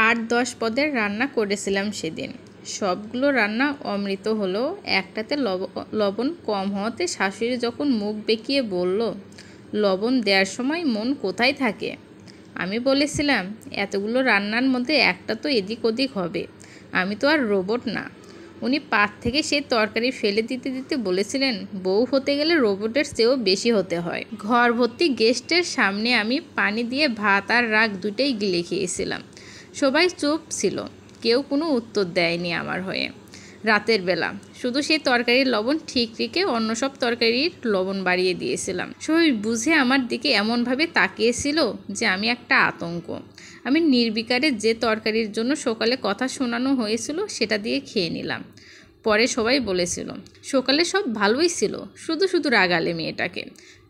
8-10 পদের রান্না করেছিলাম সেদিন। সবগুলো রান্না অমৃত হলেও একটাতে লবণ কম হওয়াতে শাশুড়ি যখন মুখ বেঁকিয়ে বলল, লবণ দেওয়ার সময় মন কোথায় থাকে? আমি বলেছিলাম, এতগুলো রান্নার মধ্যে একটা তো এদিক ওদিক হবে, আমি তো আর রোবট না। উনি পাত থেকে সেই তরকারি ফেলে দিতে দিতে বলেছিলেন, বউ হতে গেলে রোবটের চেয়েও বেশি হতে হয়। ঘর ভর্তি গেস্টের সামনে আমি পানি দিয়ে ভাত আর রাগ দুটোই গিলে খেয়েছিলাম। সবাই চুপ ছিল, কেউ কোনো উত্তর দেয়নি আমার হয়ে। রাতের বেলা শুধু সেই তরকারির লবণ ঠিক রেখে অন্য সব তরকারির লবণ বাড়িয়ে দিয়েছিলাম। সবাই বুঝে আমার দিকে এমনভাবে তাকিয়েছিল যে আমি একটা আতঙ্ক। আমি নির্বিকারে যে তরকারির জন্য সকালে কথা শোনানো হয়েছিল সেটা দিয়ে খেয়ে নিলাম। পরে সবাই বলেছিল, সকালে সব ভালোই ছিল, শুধু শুধু রাগালে মেয়েটাকে,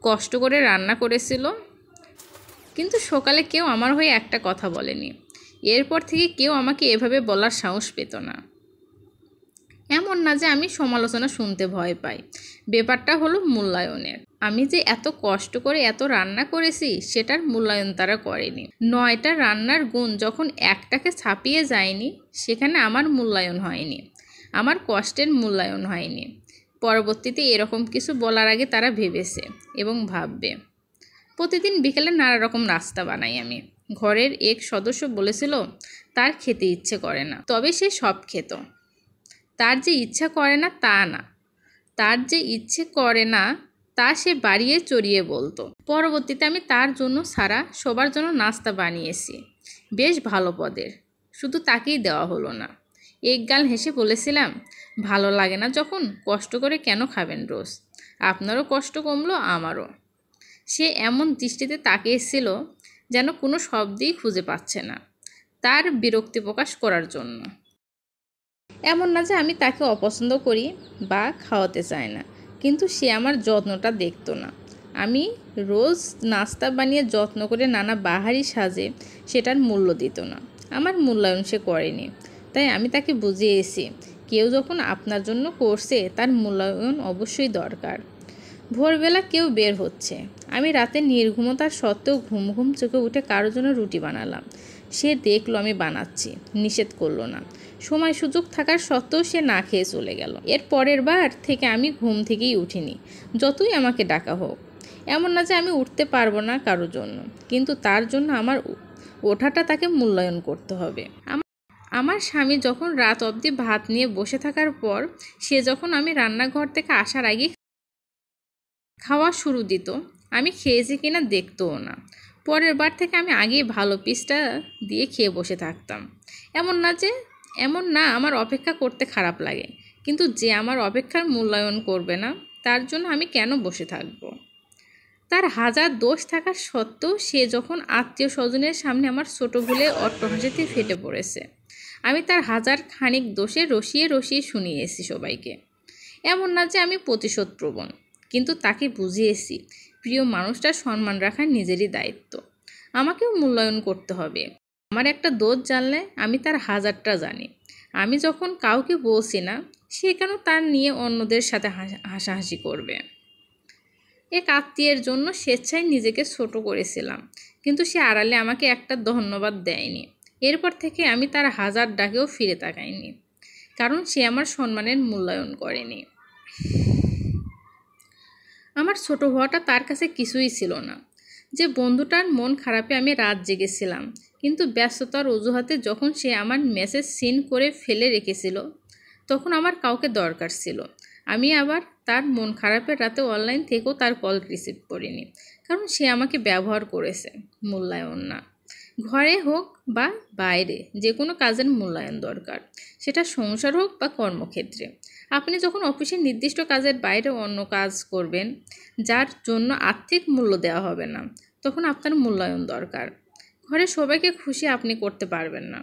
কষ্ট করে রান্না করেছিল। কিন্তু সকালে কেউ আমার হয়ে একটা কথা বলেনি। এরপর থেকে কেউ আমাকে এভাবে বলার সাহস পেত না। এমন না যে আমি সমালোচনা শুনতে ভয় পাই, ব্যাপারটা হলো মূল্যায়নের। আমি যে এত কষ্ট করে এত রান্না করেছি সেটার মূল্যায়ন তারা করেনি। 9টা রান্নার গুণ যখন একটাকে ছাপিয়ে যায়নি, সেখানে আমার মূল্যায়ন হয়নি, আমার কষ্টের মূল্যায়ন হয়নি। পরবর্তীতে এরকম কিছু বলার আগে তারা ভেবেছে এবং ভাববে। প্রতিদিন বিকেলে নানা রকম নাস্তা বানাই আমি। ঘরের এক সদস্য বলেছিল তার খেতে ইচ্ছে করে না, তবে সে সব খেত। তার যে ইচ্ছা করে না তা না, তার যে ইচ্ছে করে না তা সে বাড়িয়ে চড়িয়ে বলতো। পরবর্তীতে আমি তার জন্য সারা সবার জন্য নাস্তা বানিয়েছি, বেশ ভালো পদের, শুধু তাকেই দেওয়া হলো না। একগাল হেসে বলেছিলাম, ভালো লাগে না যখন কষ্ট করে কেন খাবেন রোজ? আপনারও কষ্ট কমলো, আমারও। সে এমন দৃষ্টিতে তাকিয়েছিল যেন কোনো শব্দই খুঁজে পাচ্ছে না তার বিরক্তি প্রকাশ করার জন্য। এমন না যে আমি তাকে অপছন্দ করি বা খাওয়াতে চাই না, কিন্তু সে আমার যত্নটা দেখতো না। আমি রোজ নাস্তা বানিয়ে যত্ন করে নানা বাহারি সাজে সেটার মূল্য দিত না, আমার মূল্যায়ন সে করেনি। তাই আমি তাকে বুঝিয়েছি, কেউ যখন আপনার জন্য করছে তার মূল্যায়ন অবশ্যই দরকার। ভোরবেলা কেউ বের হচ্ছে, আমি রাতে নির্ঘুমতার সত্ত্বেও ঘুম ঘুম চোখে উঠে কারোর জন্য রুটি বানালাম। সে দেখলো আমি বানাচ্ছি, নিষেধ করলো না। সময় সুযোগ থাকার সত্ত্বেও সে না খেয়ে চলে গেল। এর পরের বার থেকে আমি ঘুম থেকেই উঠিনি, যতই আমাকে ডাকা হোক। এমন না যে আমি উঠতে পারবো না কারোর জন্য, কিন্তু তার জন্য আমার ওঠাটা তাকে মূল্যায়ন করতে হবে। আমার স্বামী যখন রাত অবধি ভাত নিয়ে বসে থাকার পর সে যখন আমি রান্নাঘর থেকে আসার আগে খাওয়া শুরু দিত, আমি খেয়েছি কিনা দেখতও না। পরের বার থেকে আমি আগেই ভালো পিসটা দিয়ে খেয়ে বসে থাকতাম। এমন না আমার অপেক্ষা করতে খারাপ লাগে, কিন্তু যে আমার অপেক্ষার মূল্যায়ন করবে না তার জন্য আমি কেন বসে থাকব? তার হাজার দোষ থাকা সত্ত্বেও সে যখন আত্মীয় স্বজনের সামনে আমার ছোটো ভুলে অট্টহাসিতে ফেটে পড়েছে, আমি তার হাজার খানিক দোষে রসিয়ে রসিয়ে শুনিয়েছি সবাইকে। এমন না যে আমি প্রতিশোধ প্রবণ, কিন্তু তাকে বুঝিয়েছি প্রিয় মানুষটার সম্মান রাখা নিজেরই দায়িত্ব, আমাকেও মূল্যায়ন করতে হবে। আমার একটা দোষ জানলে আমি তার হাজারটা জানি। আমি যখন কাউকে বলছি না, সে কেন তার নিয়ে অন্যদের সাথে হাসাহাসি করবে? এক আত্মীয়ের জন্য স্বেচ্ছায় নিজেকে ছোট করেছিলাম, কিন্তু সে আড়ালে আমাকে একটা ধন্যবাদ দেয়নি। এরপর থেকে আমি তার হাজার ডাকেও ফিরে তাকাইনি, কারণ সে আমার সম্মানের মূল্যায়ন করেনি। আমার ছোট হওয়াটা তার কাছে কিছুই ছিল না। যে বন্ধুটার মন খারাপে আমি রাত জেগেছিলাম, কিন্তু ব্যস্ততার অজুহাতে যখন সে আমার মেসেজ সিন করে ফেলে রেখেছিল, তখন আমার কাউকে দরকার ছিল। আমি আবার তার মন খারাপের রাতে অনলাইন থেকেও তার কল রিসিভ করিনি, কারণ সে আমাকে ব্যবহার করেছে, মূল্যায়ন না। ঘরে হোক বা বাইরে যে কোনো কাজের মূল্যায়ন দরকার, সেটা সংসার হোক বা কর্মক্ষেত্রে। আপনি যখন অফিসের নির্দিষ্ট কাজের বাইরে অন্য কাজ করবেন যার জন্য আর্থিক মূল্য দেওয়া হবে না, তখন আপনার মূল্যায়ন দরকার। ঘরে সবাইকে খুশি আপনি করতে পারবেন না,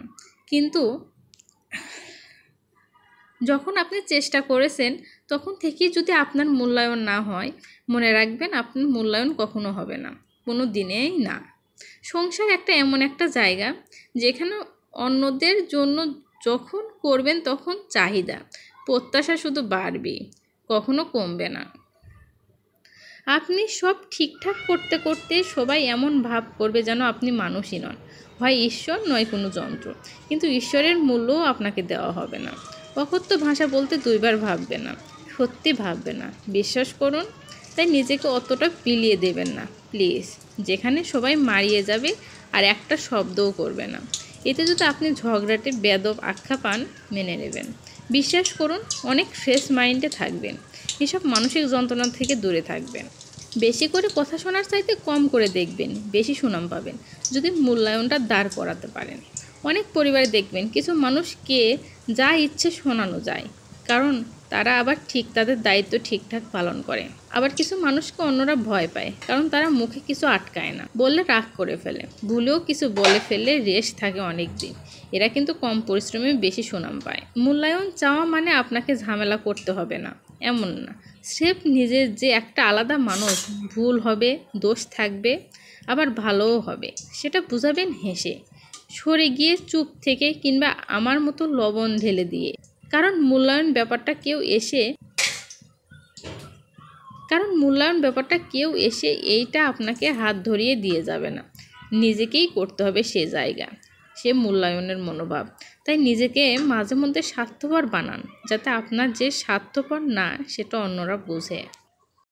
কিন্তু যখন আপনি চেষ্টা করেছেন তখন থেকেই যদি আপনার মূল্যায়ন না হয়, মনে রাখবেন আপনার মূল্যায়ন কখনো হবে না, কোনো দিনেই না। সংসার এমন একটা জায়গা যেখানে অন্যদের জন্য যখন করবেন তখন চাহিদা, প্রত্যাশা শুধু বাড়বে, কখনো কমবে না। আপনি সব ঠিকঠাক করতে করতে সবাই এমন ভাব করবে যেন আপনি মানুষই নন। হয় ঈশ্বর নয় কোনো যন্ত্র, কিন্তু ঈশ্বরের মূল্যও আপনাকে দেওয়া হবে না। অকথ্য ভাষা বলতে দুইবার ভাববে না, সত্যি ভাববে না, বিশ্বাস করুন। তাই নিজেকে অতটা পিলিয়ে দেবেন না প্লিজ, যেখানে সবাই মারিয়ে যাবে আর একটা শব্দও করবে না। এতে যদি আপনি ঝগড়াটে বেদব আখ্যা পান, মেনে নেবেন। বিশ্বাস করুন, অনেক ফ্রেশ মাইন্ডে থাকবেন, এসব মানসিক যন্ত্রণা থেকে দূরে থাকবেন। বেশি করে কথা শোনার চাইতে কম করে দেখবেন, বেশি সুনাম পাবেন যদি মূল্যায়নটা দাঁড় করাতে পারেন। অনেক পরিবারে দেখবেন কিছু মানুষকে যা ইচ্ছে শোনানো যায়, কারণ তারা আবার ঠিক তাদের দায়িত্ব ঠিকঠাক পালন করে। আবার কিছু মানুষকে অন্যরা ভয় পায়, কারণ তারা মুখে কিছু আটকায় না, বললে রাগ করে ফেলে, ভুলেও কিছু বলে ফেললে রেশ থাকে অনেক দিন। এরা কিন্তু কম পরিশ্রমে বেশি সুনাম পায়। মূল্যায়ন চাওয়া মানে আপনাকে ঝামেলা করতে হবে না, এমন না। স্রেফ নিজের যে একটা আলাদা মানুষ, ভুল হবে, দোষ থাকবে, আবার ভালোও হবে, সেটা বুঝাবেন হেসে, সরে গিয়ে, চুপ থেকে, কিংবা আমার মতো লবণ ঢেলে দিয়ে। কারণ মূল্যায়ন ব্যাপারটা কেউ এসে এইটা আপনাকে হাত ধরিয়ে দিয়ে যাবে না, নিজেকেই করতে হবে সে জায়গা, সে মূল্যায়নের মনোভাব। তাই নিজেকে মাঝে মধ্যে স্বার্থপর বানান, যাতে আপনার যে স্বার্থপর না সেটা অন্যরা বোঝে।